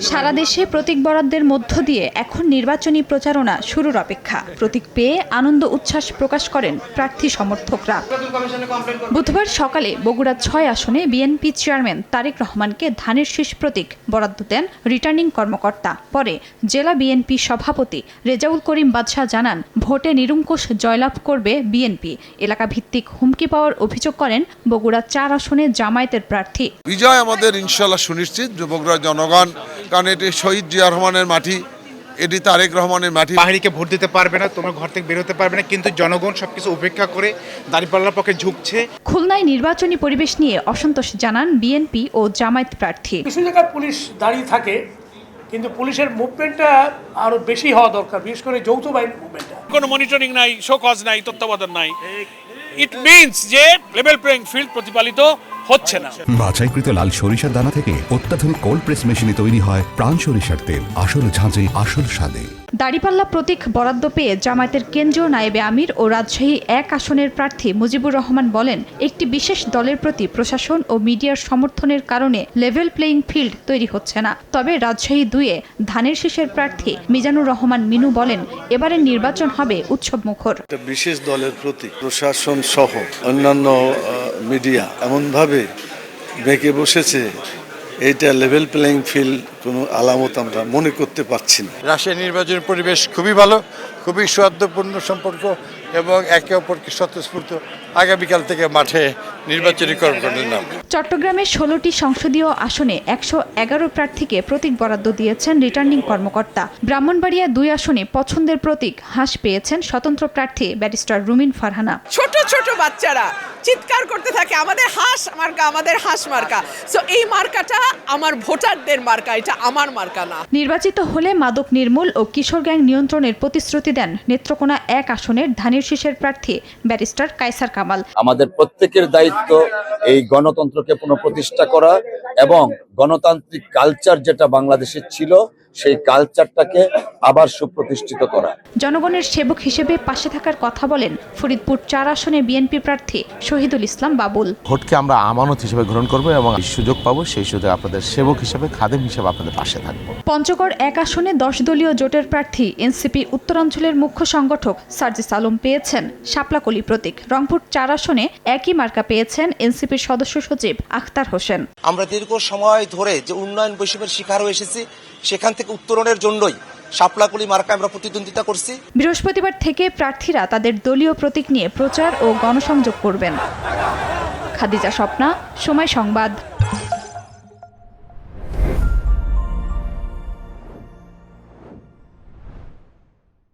সারা দেশে প্রতীক বরাদ্দের মধ্য দিয়ে এখন নির্বাচনী প্রচারণা শুরুর অপেক্ষা। প্রতীক পেয়ে আনন্দ উচ্ছ্বাস প্রকাশ করেন প্রার্থী সমর্থকরা। বুধবার সকালে বগুড়া ৬ আসনে বিএনপি চেয়ারম্যান তারেক রহমানকে ধানের শীষ প্রতীক বরাদ্দ দেন রিটার্নিং কর্মকর্তা। পরে জেলা বিএনপি সভাপতি রেজাউল করিম বাদশাহ জানান, ভোটে নিরঙ্কুশ জয়লাভ করবে বিএনপি। এলাকা ভিত্তিক হুমকি পাওয়ার অভিযোগ করেন বগুড়া ৪ আসনে জামায়াতের প্রার্থী। বিজয় আমাদের ইনশাল্লাহ সুনিশ্চিত। বগুড়া জনগণ, কারণ এটি শহীদ জিয়া রহমানের মাটি, এটি তারেক রহমানের মাটি। পাহাড়িকে ভোট দিতে পারবে না, তোমার ঘর থেকে বের হতে পারবে না, কিন্তু জনগণ সবকিছু উপেক্ষা করে দাঁড়িপাল্লার পক্ষে ঝুঁকছে। খুলনায় নির্বাচনী পরিবেশ নিয়ে অসন্তোষ জানান বিএনপি ও জামায়াত প্রার্থী। কিছু জায়গায় পুলিশ দাঁড়িয়ে থাকে, কিন্তু পুলিশের মুভমেন্টটা আরো বেশি হওয়া দরকার, বিশেষ করে যৌথ বাহিনীর মুভমেন্টটা। কোনো মনিটরিং নাই, শোকজ নাই, তত্ত্বাবধান নাই। ইট মিনস যে লেভেল প্লেইং ফিল্ড প্রতিপালিত হচ্ছে না। বাছাইকৃত লাল সরিষার দানা থেকে অত্যাধুনিক কোল্ড প্রেস মেশিনে তৈরি হয় প্রাণ সরিষার তেল, আসল ঝাঁঝে আসল স্বাদে। দাড়িপাল্লা প্রতীক বরাদ্দ পেয়ে জামায়াতের কেন্দ্রীয় নায়েবে আমির ও রাজশাহী ১ আসনের প্রার্থী মুজিবুর রহমান বলেন, একটি বিশেষ দলের প্রতি প্রশাসন ও মিডিয়ার সমর্থনের কারণে লেভেল প্লেইং ফিল্ড তৈরি হচ্ছে না। তবে রাজশাহী ২-এ ধানের শীষের প্রার্থী মিজানুর রহমান মিনু বলেন, এবারের নির্বাচন হবে উৎসব মুখর। বিশেষ দলের প্রতি প্রশাসন সহ অন্যান্য মিডিয়া এমনভাবে বেঁকে বসেছে, এইটা লেভেল প্লেইং ফিল্ড কোনো আলামত আমরা মনে করতে পারছি না। রাজশাহী নির্বাচনের পরিবেশ খুবই ভালো, খুবই সৌহার্দ্যপূর্ণ সম্পর্ক এবং একে অপরকে স্বতঃস্ফূর্ত আগামীকাল থেকে মাঠে নির্বাচনী কর্মকাণ্ডের নাম। চট্টগ্রামে ১৬টি সংসদীয় আসনে ১১১ প্রার্থীকে প্রতীক বরাদ্দ দিয়েছেন রিটার্নিং কর্মকর্তা। ব্রাহ্মণবাড়িয়া ২ আসনে পছন্দের প্রতীক হাঁস পেয়েছেন স্বতন্ত্র প্রার্থী ব্যারিস্টার রুমিন ফারহানা। ছোট ছোট বাচ্চারা চিৎকার করতে থাকে, আমাদের হাঁস মার্কা, আমাদের হাঁস মার্কা। সো এই মার্কাটা আমার ভোটারদের মার্কা, এটা আমার মার্কা না। নির্বাচিত হলে মাদক নির্মূল ও কিশোর গ্যাং নিয়ন্ত্রণের প্রতিশ্রুতি দেন নেত্রকোনা ১ আসনের ধানের শীষের প্রার্থী ব্যারিস্টার কায়সার কামাল। আমাদের প্রত্যেকের দায়িত্ব এই গণতন্ত্রকে পুনঃপ্রতিষ্ঠা করা এবং গণতান্ত্রিক কালচার যেটা বাংলাদেশে ছিল সেই কালচারটাকে আবার সুপ্রতিষ্ঠিত করা। জনগণের সেবক হিসেবে পাশে থাকার কথা বলেন ফরিদপুর ৪ আসনে বিএনপি প্রার্থী শহীদুল ইসলাম বাবুল। ভোটকে আমরা আমানত হিসেবে গ্রহণ করব এবং সুযোগ পাবো, সেই সুযোগে আপনাদের সেবক হিসেবে, খাদেম হিসেবে আপনাদের পাশে থাকবো। পঞ্চগড় ১ আসনে ১০ দলীয় জোটের প্রার্থী এনসিপি উত্তরাঞ্চলের মুখ্য সংগঠক সার্জিস আলম পেয়েছেন শাপলাকলি প্রতীক। রংপুর ৪ আসনে একই মার্কা পেয়েছেন এনসিপির সদস্য সচিব আখতার হোসেন। আমরা দীর্ঘ সময় ধরে যে উন্নয়ন বৈষম্যের শিকার হয়ে এসেছি, সেখান থেকে উত্তরণের জন্যই শাপলাকলি মার্কা আমরা প্রতিদ্বন্দ্বিতা করছি। বৃহস্পতিবার থেকে প্রার্থীরা তাদের দলীয় প্রতীক নিয়ে প্রচার ও গণসংযোগ করবেন। খাদিজা স্বপ্না, সময় সংবাদ।